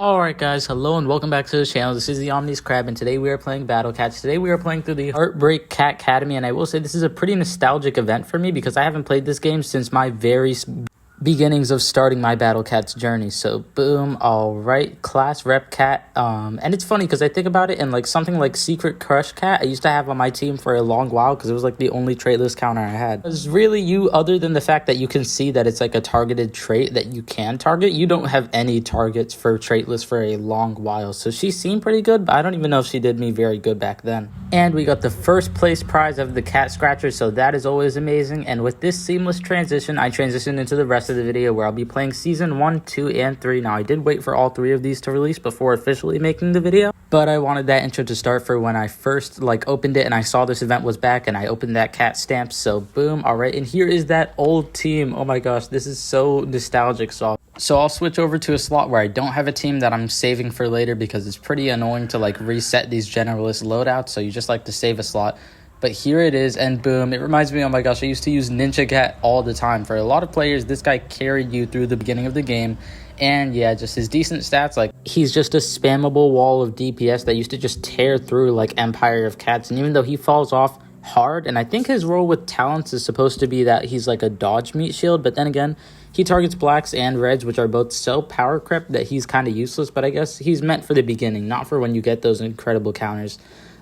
Alright guys, hello and welcome back to the channel. This is the Omni-Crab and today we are playing Battle Cats. Today we are playing through the Heartbreak Catcademy, and I will say this is a pretty nostalgic event for me because I haven't played this game since my very beginnings of starting my Battle Cats journey. So boom, alright, class rep cat. And it's funny because I think about it, and like something like Secret Crush Cat I used to have on my team for a long while because it was like the only traitless counter I had. It was really you, other than the fact that you can see that it's like a targeted trait that you can target. You don't have any targets for traitless for a long while, so she seemed pretty good, but I don't even know if she did me very good back then. And we got the first place prize of the cat scratcher, so that is always amazing. And with this seamless transition, I transitioned into the rest of the video where I'll be playing season 1, 2, and 3. Now I did wait for all 3 of these to release before officially making the video, but I wanted that intro to start for when I first opened it and I saw this event was back and I opened that cat stamp. So boom, alright, and here is that old team. Oh my gosh, this is so nostalgic. So I'll switch over to a slot where I don't have a team that I'm saving for later because it's pretty annoying to reset these generalist loadouts, so you just like to save a slot. But here it is, and boom, it reminds me, oh my gosh, I used to use Ninja Cat all the time. For a lot of players, this guy carried you through the beginning of the game. And yeah, just his decent stats, he's just a spammable wall of DPS that used to just tear through Empire of Cats. And even though he falls off hard, and I think his role with talents is supposed to be that he's like a dodge meat shield, but then again, he targets blacks and reds, which are both so power crept that he's kind of useless. But I guess he's meant for the beginning, not for when you get those incredible counters.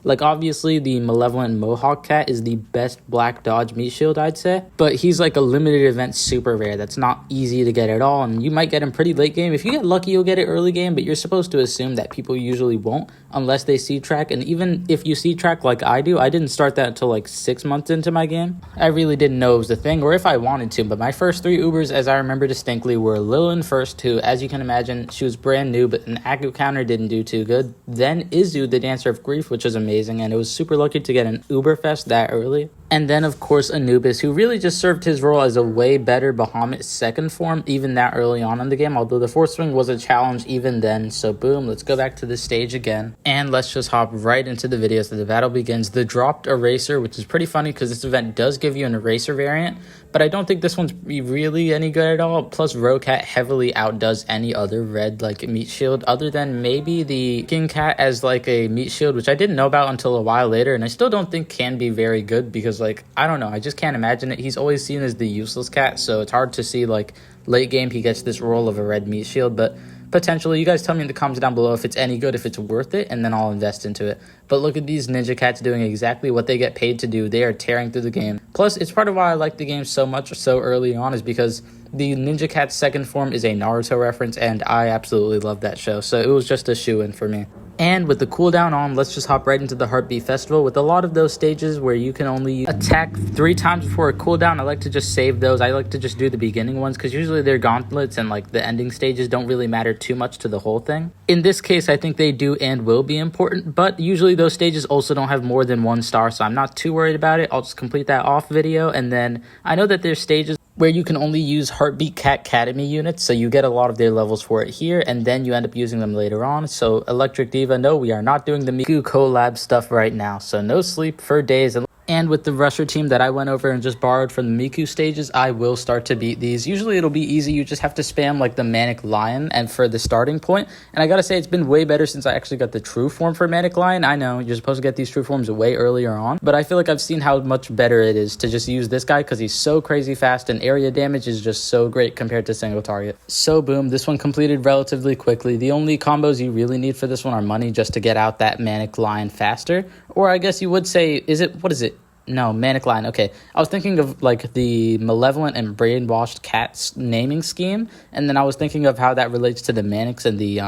Obviously, the Malevolent Mohawk Cat is the best black dodge meat shield, I'd say. But he's like a limited event super rare that's not easy to get at all. And you might get him pretty late game. If you get lucky, you'll get it early game. But you're supposed to assume that people usually won't unless they see track. And even if you see track like I do, I didn't start that until 6 months into my game. I really didn't know it was a thing, or if I wanted to. But my first 3 Ubers, as I remember distinctly, were Lilin first, who, as you can imagine, she was brand new, but an Aku counter didn't do too good. Then Izu, the Dancer of Grief, which was amazing. And it was super lucky to get an Uberfest that early. And then, of course, Anubis, who really just served his role as a way better Bahamut second form, even that early on in the game, although the 4th swing was a challenge even then. So boom, let's go back to the stage again. And let's just hop right into the video so the battle begins. The dropped eraser, which is pretty funny because this event does give you an eraser variant, but I don't think this one's really any good at all. Plus, Rocat heavily outdoes any other red meat shield, other than maybe the King Cat as a meat shield, which I didn't know about until a while later, and I still don't think can be very good because I don't know, I just can't imagine it. He's always seen as the useless cat, so it's hard to see late game he gets this role of a red meat shield. But potentially, you guys tell me in the comments down below if it's any good, if it's worth it, and then I'll invest into it. But look at these Ninja Cats doing exactly what they get paid to do. They are tearing through the game. Plus, it's part of why I like the game so much so early on, is because the Ninja Cat's second form is a Naruto reference, and I absolutely love that show. So it was just a shoo-in for me. And with the cooldown on, let's just hop right into the Heartbeat Festival. With a lot of those stages where you can only attack 3 times before a cooldown, I like to just save those. I like to just do the beginning ones because usually they're gauntlets and the ending stages don't really matter too much to the whole thing. In this case, I think they do and will be important, but usually those stages also don't have more than 1 star, so I'm not too worried about it. I'll just complete that off video. And then I know that there's stages where you can only use Heartbeat Catcademy units, so you get a lot of their levels for it here, and then you end up using them later on. So Electric Diva, no, we are not doing the Miku collab stuff right now, so no sleep for days. And with the Rusher team that I went over and just borrowed from the Miku stages, I will start to beat these. Usually it'll be easy. You just have to spam the Manic Lion and for the starting point. And I gotta say, it's been way better since I actually got the true form for Manic Lion. I know you're supposed to get these true forms way earlier on, but I feel like I've seen how much better it is to just use this guy because he's so crazy fast and area damage is just so great compared to single target. So boom, this one completed relatively quickly. The only combos you really need for this one are money just to get out that Manic Lion faster. Or I guess you would say, what is it? No, Manic Lion. Okay, I was thinking of the Malevolent and Brainwashed Cats naming scheme, and then I was thinking of how that relates to the Manics and the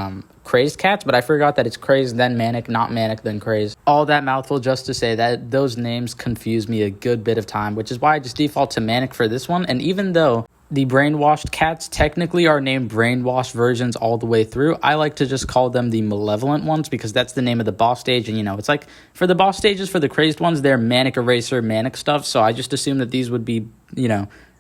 Crazed Cats, but I forgot that it's Crazed then Manic, not Manic then Crazed. All that mouthful just to say that those names confuse me a good bit of time, which is why I just default to Manic for this one. And even though the Brainwashed Cats technically are named Brainwashed versions all the way through, I like to just call them the Malevolent ones because that's the name of the boss stage. And, it's for the boss stages, for the Crazed ones, they're Manic Eraser, Manic stuff. So I just assume that these would be,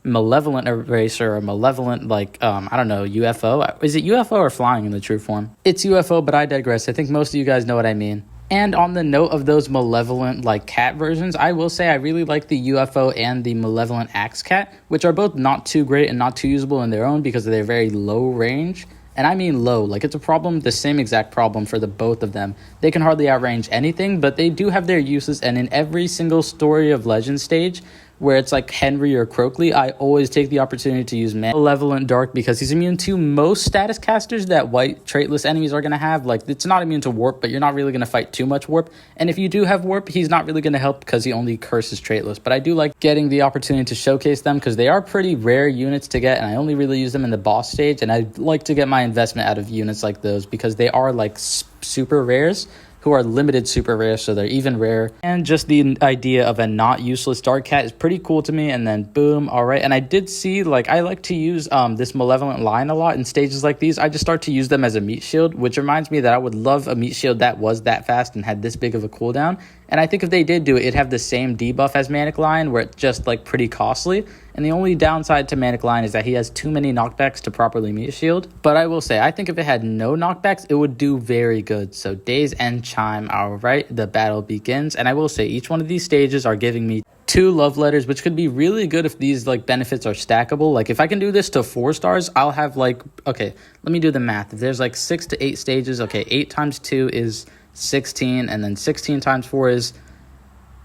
Malevolent Eraser or Malevolent, I don't know, UFO. Is it UFO or flying in the true form? It's UFO, but I digress. I think most of you guys know what I mean. And on the note of those Malevolent cat versions, I will say I really like the UFO and the Malevolent Axe Cat, which are both not too great and not too usable in their own because of their very low range. And I mean low. Like, it's a problem, the same exact problem for the both of them. They can hardly outrange anything, but they do have their uses. And in every single Story of Legend stage, where it's like Henry or Croakley, I always take the opportunity to use Malevolent Dark because he's immune to most status casters that white traitless enemies are going to have. Like, it's not immune to Warp, but you're not really going to fight too much Warp. And if you do have Warp, he's not really going to help because he only curses traitless. But I do like getting the opportunity to showcase them because they are pretty rare units to get, and I only really use them in the boss stage. And I like to get my investment out of units like those because they are like super rares, who are limited super rare, so they're even rare. And just the idea of a not useless dark cat is pretty cool to me. And then boom, all right. And I did see, like, I like to use this Malevolent Lion a lot in stages like these. I just start to use them as a meat shield, which reminds me that I would love a meat shield that was that fast and had this big of a cooldown. And I think if they did do it, it'd have the same debuff as Manic Lion, where it's just like pretty costly. And the only downside to Manic Lion is that he has too many knockbacks to properly meet shield. But I will say, I think if it had no knockbacks, it would do very good. So Days End Chime, all right, the battle begins. And I will say, each one of these stages are giving me 2 love letters, which could be really good if these like benefits are stackable. Like, if I can do this to 4 stars, I'll have like, okay, let me do the math. If there's like 6 to 8 stages, okay, 8 times 2 is 16, and then 16 times 4 is,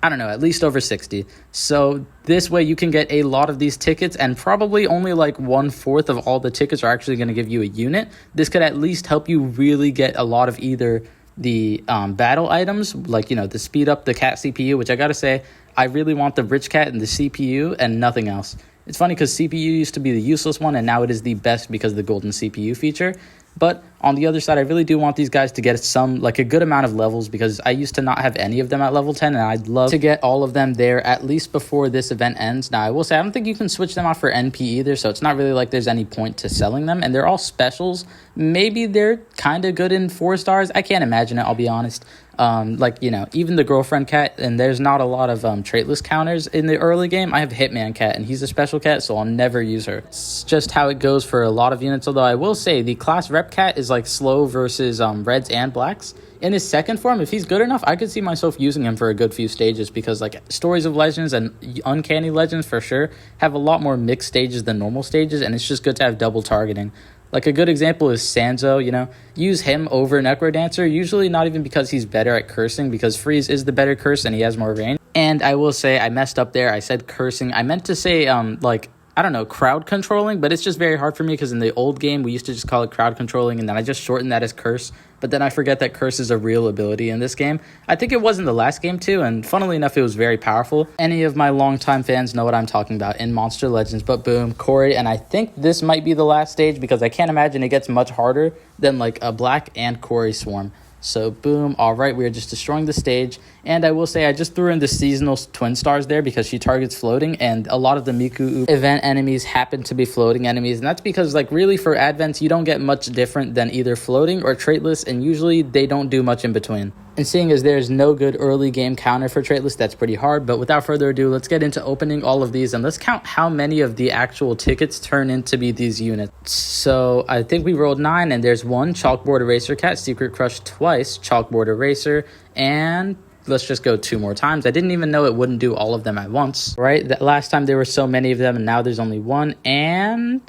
I don't know, at least over 60. So this way you can get a lot of these tickets, and probably only like 1/4 of all the tickets are actually going to give you a unit. This could at least help you really get a lot of either the battle items, like, you know, the speed up the cat CPU, which I gotta say, I really want the rich cat and the CPU and nothing else. It's funny because CPU used to be the useless one, and now it is the best because of the golden CPU feature. But on the other side, I really do want these guys to get some, like, a good amount of levels, because I used to not have any of them at level 10, and I'd love to get all of them there at least before this event ends. Now, I will say, I don't think you can switch them out for NP either, so it's not really like there's any point to selling them, and they're all specials. Maybe they're kind of good in 4 stars. I can't imagine it, I'll be honest. Like, you know, even the girlfriend cat, and there's not a lot of traitless counters in the early game. I have Hitman cat, and he's a special cat, so I'll never use her. It's just how it goes for a lot of units, although I will say the class rep cat is like slow versus reds and blacks. In his second form, if he's good enough, I could see myself using him for a good few stages, because like Stories of Legends and Uncanny Legends for sure have a lot more mixed stages than normal stages, and it's just good to have double targeting. Like, a good example is Sanzo, you know, use him over Necrodancer, usually not even because he's better at cursing, because Freeze is the better curse and he has more range. And I will say, I messed up there, I said cursing, I meant to say, like, I don't know, crowd controlling, but it's just very hard for me because in the old game, we used to just call it crowd controlling, and then I just shortened that as curse, but then I forget that curse is a real ability in this game. I think it was in the last game too, and funnily enough, it was very powerful. Any of my longtime fans know what I'm talking about in Monster Legends, but boom, Corey, and I think this might be the last stage because I can't imagine it gets much harder than like a Black and Corey swarm. So boom, all right, we are just destroying the stage. And I will say, I just threw in the seasonal twin stars there because she targets floating, and a lot of the Miku event enemies happen to be floating enemies, and that's because, like, really for advents, you don't get much different than either floating or traitless, and usually they don't do much in between. And seeing as there's no good early game counter for traitless, that's pretty hard. But without further ado, let's get into opening all of these, and let's count how many of the actual tickets turn into be these units. So I think we rolled 9, and there's 1 Chalkboard Eraser Cat, Secret Crush twice, Chalkboard Eraser, and let's just go 2 more times. I didn't even know it wouldn't do all of them at once, right? That last time there were so many of them, and now there's only 1, and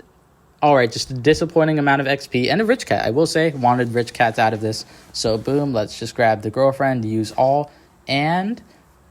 all right, just a disappointing amount of XP and a rich cat. I will say, wanted rich cats out of this. So boom, let's just grab the girlfriend, use all, and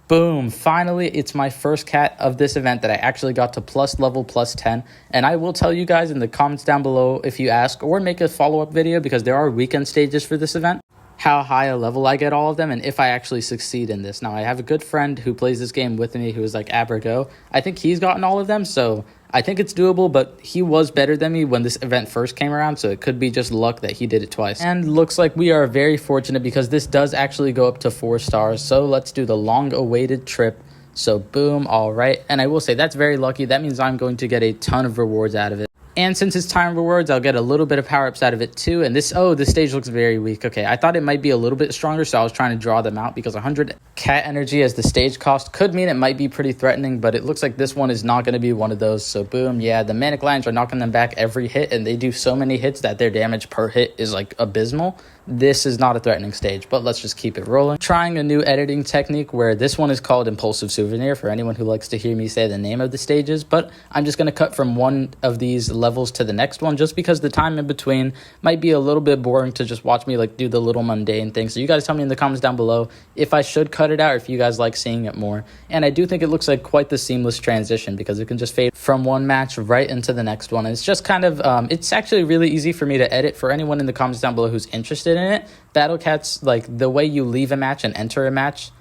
boom, finally, it's my first cat of this event that I actually got to plus level plus 10. And I will tell you guys in the comments down below if you ask, or make a follow-up video, because there are weekend stages for this event, how high a level I get all of them, and if I actually succeed in this. Now, I have a good friend who plays this game with me who is like Abrago. I think he's gotten all of them, so I think it's doable, but he was better than me when this event first came around, so it could be just luck that he did it twice. And looks like we are very fortunate because this does actually go up to 4 stars, so let's do the long-awaited trip. So boom, all right, and I will say that's very lucky. That means I'm going to get a ton of rewards out of it. And since it's time rewards, I'll get a little bit of power-ups out of it too. And this stage looks very weak. Okay, I thought it might be a little bit stronger, so I was trying to draw them out because 100 cat energy as the stage cost could mean it might be pretty threatening, but it looks like this one is not going to be one of those. So boom, yeah, the Manic Lions are knocking them back every hit, and they do so many hits that their damage per hit is like abysmal. this is not a threatening stage, but let's just keep it rolling. Trying a new editing technique where this one is called Impulsive Souvenir for anyone who likes to hear me say the name of the stages, but I'm just going to cut from one of these levels to the next one just because the time in between might be a little bit boring to just watch me like do the little mundane things. So you guys tell me in the comments down below if I should cut it out or if you guys like seeing it more. And I do think it looks like quite the seamless transition because it can just fade from one match right into the next one. And it's just kind of, it's actually really easy for me to edit. For anyone in the comments down below who's interested in it, Battle Cats, like the way you leave a match and enter a match,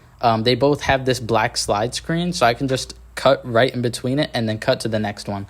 they both have this black slide screen, so I can just cut right in between it and then cut to the next one.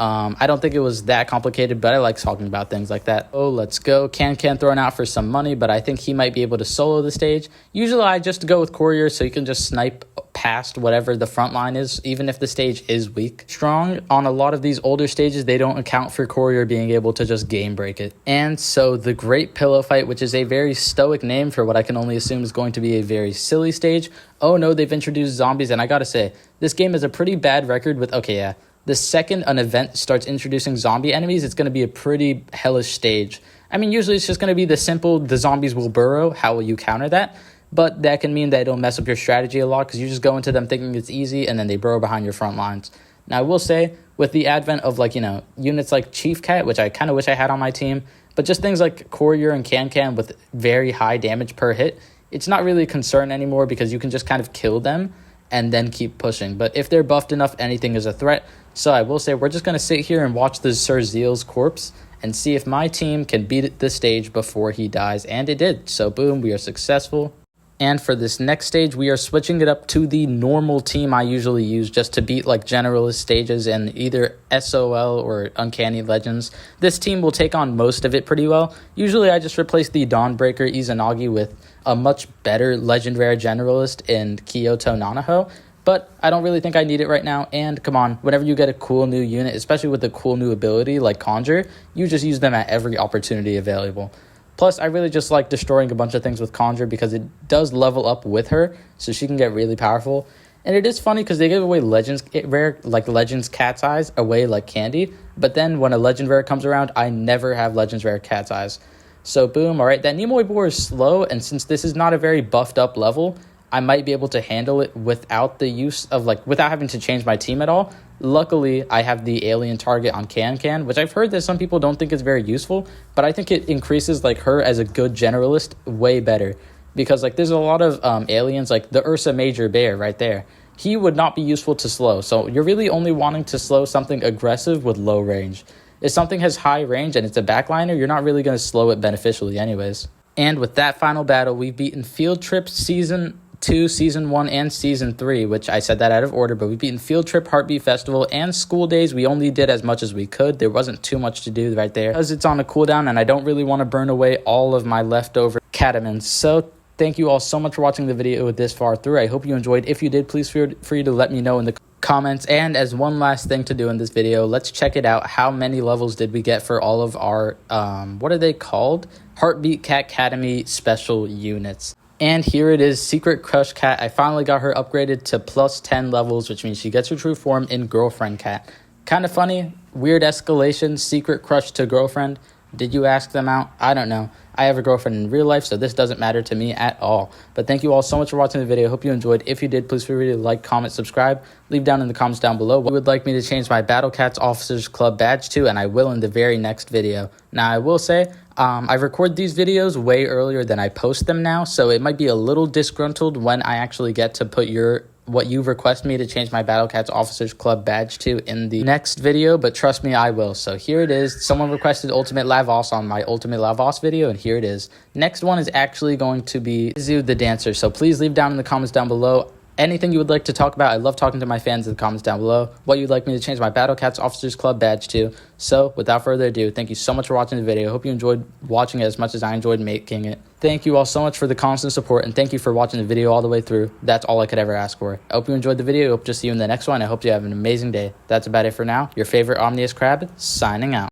I don't think it was that complicated, but I like talking about things like that. Oh, let's go. Can throwing out for some money, but I think he might be able to solo the stage. Usually I just go with courier so you can just snipe past whatever the front line is, even if the stage is weak. Strong, on a lot of these older stages, they don't account for courier being able to just game break it. And so the Great Pillow Fight, which is a very stoic name for what I can only assume is going to be a very silly stage. Oh no, they've introduced zombies, and I gotta say, this game has a pretty bad record with, okay, yeah, the second an event starts introducing zombie enemies, it's going to be a pretty hellish stage. I mean, usually it's just going to be the simple, the zombies will burrow, how will you counter that? But that can mean that it'll mess up your strategy a lot because you just go into them thinking it's easy and then they burrow behind your front lines. Now, I will say, with the advent of, like, you know, units like Chief Cat, which I kind of wish I had on my team, but just things like Courier and Can with very high damage per hit, it's not really a concern anymore because you can just kind of kill them and then keep pushing. But if they're buffed enough, anything is a threat. So I will say we're just going to sit here and watch the Sir Zeal's corpse and see if my team can beat the stage before he dies. And it did. So boom, we are successful. And for this next stage, we are switching it up to the normal team I usually use just to beat like generalist stages and either SOL or Uncanny Legends. This team will take on most of it pretty well. Usually I just replace the Dawnbreaker Izanagi with a much better Legend Rare Generalist in Kyoto Nanaho. But I don't really think I need it right now. And come on, whenever you get a cool new unit, especially with a cool new ability like Conjure, you just use them at every opportunity available. Plus, I really just like destroying a bunch of things with Conjure because it does level up with her, so she can get really powerful. And it is funny because they give away Legends Rare, like Legends Cat's Eyes, away like candy. But then when a Legend Rare comes around, I never have Legends Rare Cat's Eyes. So boom, all right, that Nimoy Boar is slow, and since this is not a very buffed up level, I might be able to handle it without the use of, like, without having to change my team at all. Luckily, I have the alien target on Can, which I've heard that some people don't think is very useful, but I think it increases, like, her as a good generalist way better. Because, like, there's a lot of aliens, like the Ursa Major Bear right there. He would not be useful to slow, so you're really only wanting to slow something aggressive with low range. If something has high range and it's a backliner, you're not really going to slow it beneficially anyways. And with that final battle, we've beaten Field Trip Season 2, Season 1, and Season 3, which I said that out of order, but we've beaten Field Trip, Heartbeat Festival, and School Days. We only did as much as we could. There wasn't too much to do right there because it's on a cooldown, and I don't really want to burn away all of my leftover Catamins. So thank you all so much for watching the video this far through. I hope you enjoyed. If you did, please feel free to let me know in the comments. And as one last thing to do in this video, let's check it out. How many levels did we get for all of our, what are they called? Heartbeat Catcademy special units. And here it is, Secret Crush Cat. I finally got her upgraded to plus 10 levels, which means she gets her true form in Girlfriend Cat. Kind of funny, weird escalation, Secret Crush to Girlfriend. Did you ask them out? I don't know. I have a girlfriend in real life, so this doesn't matter to me at all. But thank you all so much for watching the video. Hope you enjoyed. If you did, please feel free to like, comment, subscribe. Leave down in the comments down below what you would like me to change my Battle Cats Officers Club badge to, and I will in the very next video. Now, I will say, I record these videos way earlier than I post them now, so it might be a little disgruntled when I actually get to put what you request me to change my Battle Cats Officers Club badge to in the next video, but trust me, I will. So here it is. Someone requested Ultimate Lavos on my Ultimate Lavos video, and here it is. Next one is actually going to be Izu the Dancer, so please leave down in the comments down below anything you would like to talk about. I love talking to my fans in the comments down below. What you'd like me to change my Battle Cats Officers Club badge to. So, without further ado, thank you so much for watching the video. Hope you enjoyed watching it as much as I enjoyed making it. Thank you all so much for the constant support, and thank you for watching the video all the way through. That's all I could ever ask for. I hope you enjoyed the video. I hope to see you in the next one. I hope you have an amazing day. That's about it for now. Your favorite Omni-Crab, signing out.